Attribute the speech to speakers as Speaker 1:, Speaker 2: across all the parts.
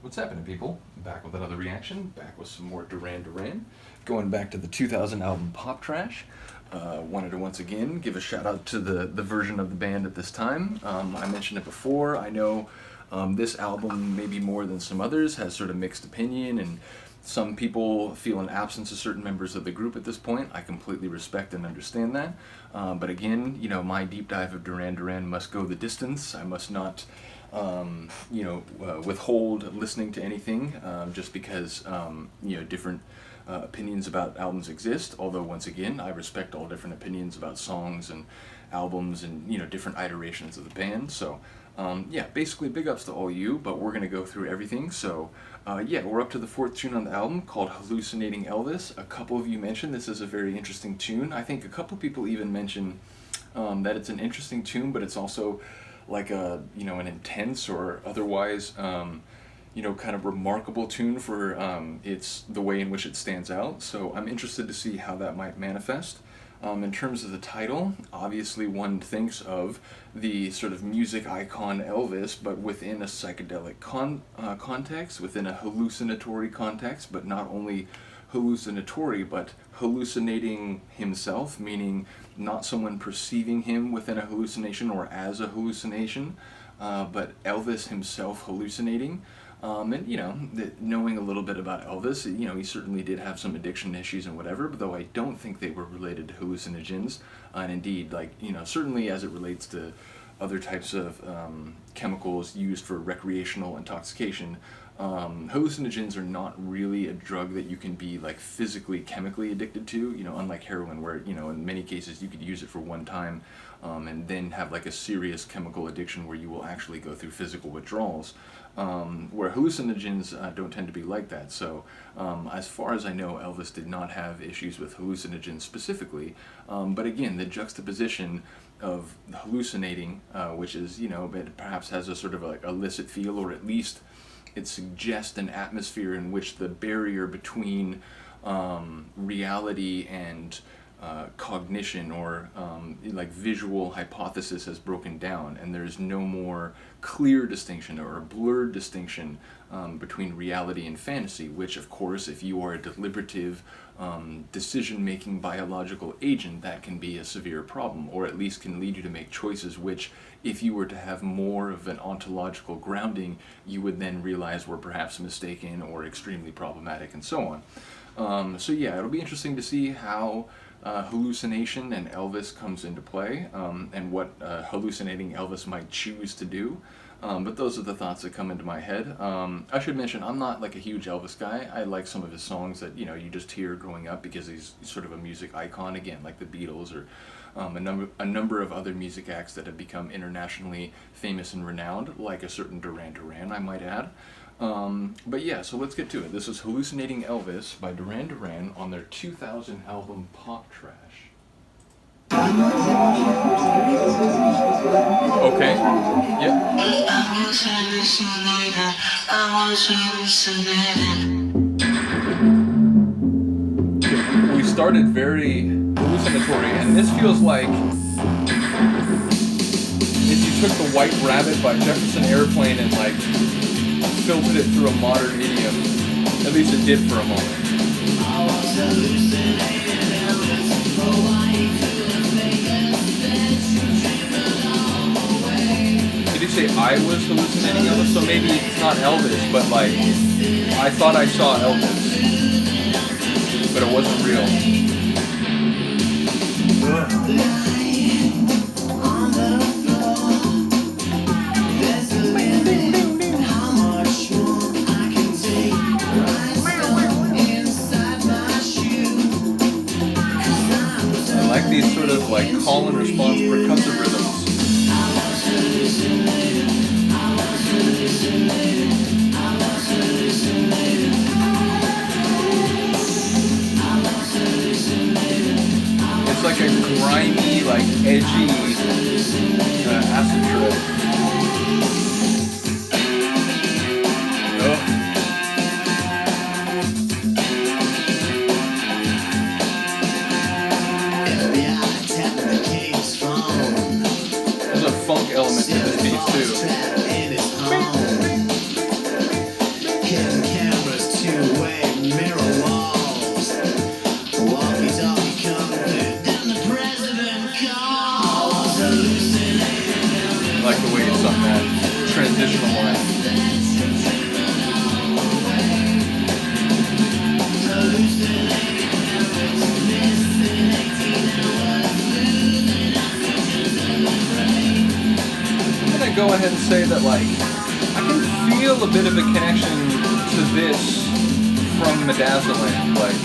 Speaker 1: What's happening, people? Back with another reaction, back with some more Duran Duran. Going back to the 2000 album Pop Trash. Wanted to once again give a shout out to the version of the band at this time. I mentioned it before. I know this album, maybe more than some others, has sort of mixed opinion, and some people feel an absence of certain members of the group at this point. I completely respect and understand that. But again, my deep dive of Duran Duran must go the distance. I must not withhold listening to anything just because different opinions about albums exist. Although once again, I respect all different opinions about songs and albums and different iterations of the band. So basically big ups to all you. But we're gonna go through everything. So we're up to the fourth tune on the album called Hallucinating Elvis. A couple of you mentioned this is a very interesting tune. I think a couple of people even mentioned that it's an interesting tune, but it's also like an intense or otherwise kind of remarkable tune for it's the way in which it stands out. So I'm interested to see how that might manifest. In terms of the title, obviously one thinks of the sort of music icon Elvis, but within a psychedelic context, within a hallucinatory context, but not only hallucinatory, but hallucinating himself, meaning not someone perceiving him within a hallucination or as a hallucination, but Elvis himself hallucinating. Knowing a little bit about Elvis, he certainly did have some addiction issues and whatever, but though I don't think they were related to hallucinogens. And indeed, certainly as it relates to other types of chemicals used for recreational intoxication, hallucinogens are not really a drug that you can be physically, chemically addicted to, unlike heroin where, in many cases you could use it for one time and then have a serious chemical addiction where you will actually go through physical withdrawals, where hallucinogens don't tend to be like that. So as far as I know, Elvis did not have issues with hallucinogens specifically, but again, the juxtaposition of hallucinating, which is, it perhaps has a sort of illicit feel, or at least it suggests an atmosphere in which the barrier between reality and cognition or visual hypothesis has broken down, and there's no more clear distinction or a blurred distinction between reality and fantasy, which of course, if you are a deliberative decision-making biological agent, that can be a severe problem, or at least can lead you to make choices which, if you were to have more of an ontological grounding, you would then realize were perhaps mistaken or extremely problematic, and so on. It'll be interesting to see how hallucination and Elvis comes into play, and what hallucinating Elvis might choose to do. But those are the thoughts that come into my head. I should mention, I'm not a huge Elvis guy. I like some of his songs that you just hear growing up because he's sort of a music icon, again, like the Beatles or a number of other music acts that have become internationally famous and renowned, like a certain Duran Duran, I might add. So let's get to it. This is Hallucinating Elvis by Duran Duran on their 2000 album Pop Trash. Okay. Yep. We started very hallucinatory, and this feels like if you took The White Rabbit by Jefferson Airplane and filtered it through a modern idiom. At least it did for a moment. Did he say I was hallucinating Elvis? So maybe it's not Elvis, but I thought I saw Elvis, but it wasn't real. These sort of call and response percussive rhythms. It's like a grimy
Speaker 2: say that like I can feel a bit of a connection to this from Midazoland. Like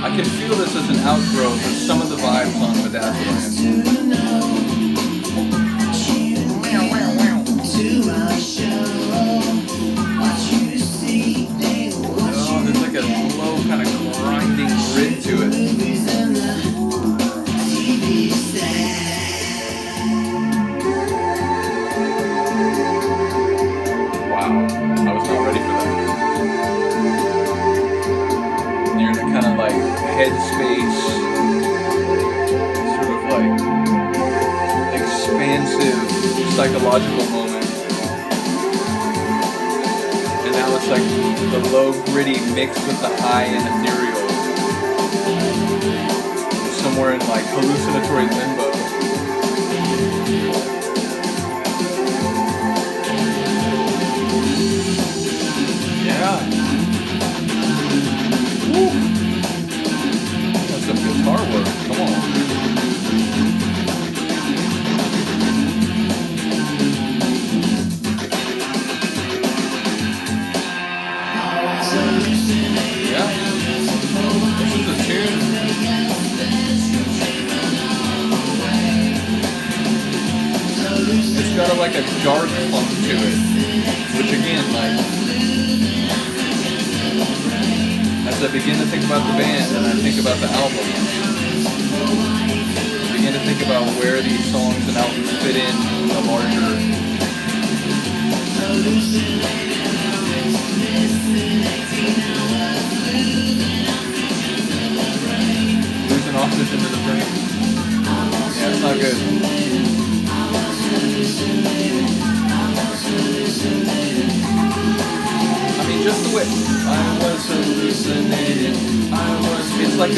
Speaker 2: I can feel this as an outgrowth of some of the vibes on Midazoland. Oh, there's like a low kind of grinding grit to it. Wow, I was not ready for that. You're in a kind of like headspace, sort of like expansive psychological moment. And now it's like the low gritty mixed with the high and ethereal. Somewhere in like hallucinatory limbo. Yeah. Woo. That's some guitar work. Come on. Yeah. This is the tune. It's got like a dark funk to it, which again, like, as I begin to think about the band and I think about the album, I begin to think about where these songs and albums fit in the larger. Losing oxygen to the brain. Yeah, it's not good. I mean, just the way I was hallucinating. It's like a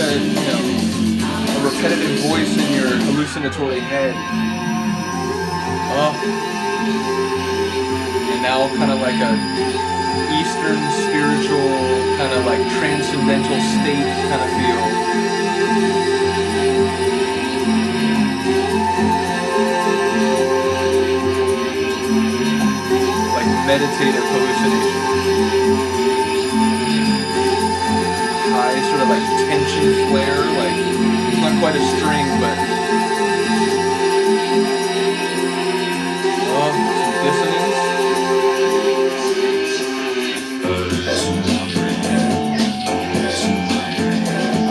Speaker 2: repetitive voice in your hallucinatory head. Oh. And now kind of like a Eastern spiritual, kind of like transcendental state kind of feel. Meditative hallucination. High sort of like tension flare, like not quite a string, but some dissonance.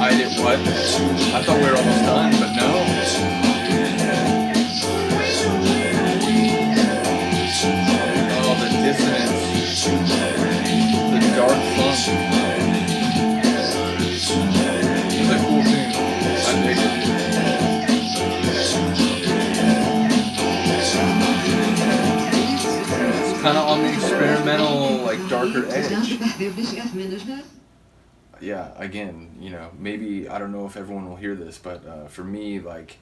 Speaker 2: I did what? I thought we were almost done, but no. Dissonance, the dark funk. It's a cool tune. I dig it. It's kind of on the experimental, like darker edge. Yeah, again, maybe, I don't know if everyone will hear this, but for me, like,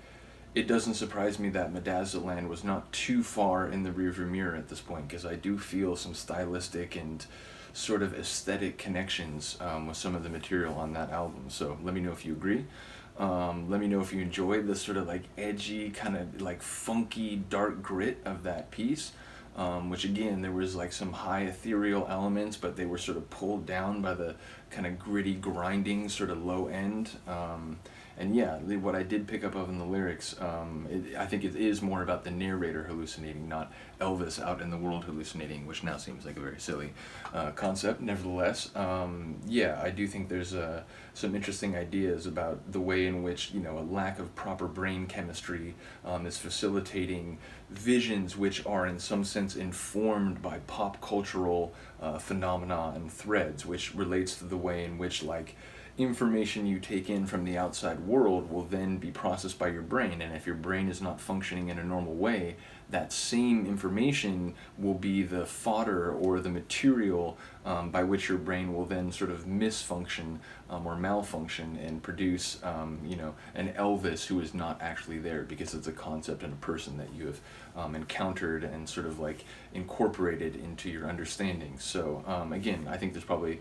Speaker 2: it doesn't surprise me that Midazoland was not too far in the rearview mirror at this point, because I do feel some stylistic and sort of aesthetic connections with some of the material on that album. So let me know if you agree. Let me know if you enjoy the sort of like edgy, kind of like funky, dark grit of that piece. Which again, there was like some high ethereal elements, but they were sort of pulled down by the kind of gritty, grinding sort of low end. And yeah, what I did pick up of in the lyrics, I think it is more about the narrator hallucinating, not Elvis out in the world hallucinating, which now seems like a very silly concept. Nevertheless, yeah, I do think there's some interesting ideas about the way in which, a lack of proper brain chemistry is facilitating visions which are in some sense informed by pop cultural phenomena and threads, which relates to the way in which, like, information you take in from the outside world will then be processed by your brain, and if your brain is not functioning in a normal way, that same information will be the fodder or the material by which your brain will then sort of misfunction or malfunction and produce an Elvis who is not actually there, because it's a concept and a person that you have encountered and sort of like incorporated into your understanding. So again, I think there's probably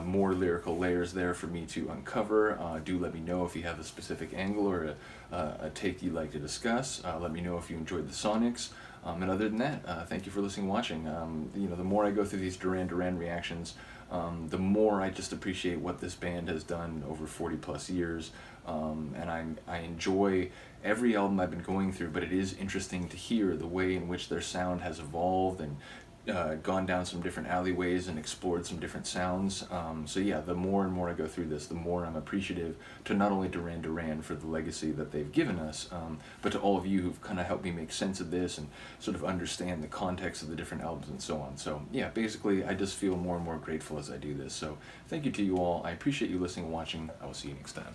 Speaker 2: more lyrical layers there for me to uncover. Do let me know if you have a specific angle or a take you'd like to discuss. Let me know if you enjoyed the sonics. And other than that, thank you for listening and watching. The more I go through these Duran Duran reactions, the more I just appreciate what this band has done over 40 plus years. And I enjoy every album I've been going through, but it is interesting to hear the way in which their sound has evolved and gone down some different alleyways and explored some different sounds. So yeah, the more and more I go through this, the more I'm appreciative to not only Duran Duran for the legacy that they've given us, but to all of you who've kind of helped me make sense of this and sort of understand the context of the different albums and so on. So yeah, basically I just feel more and more grateful as I do this. So thank you to you all. I appreciate you listening and watching. I will see you next time.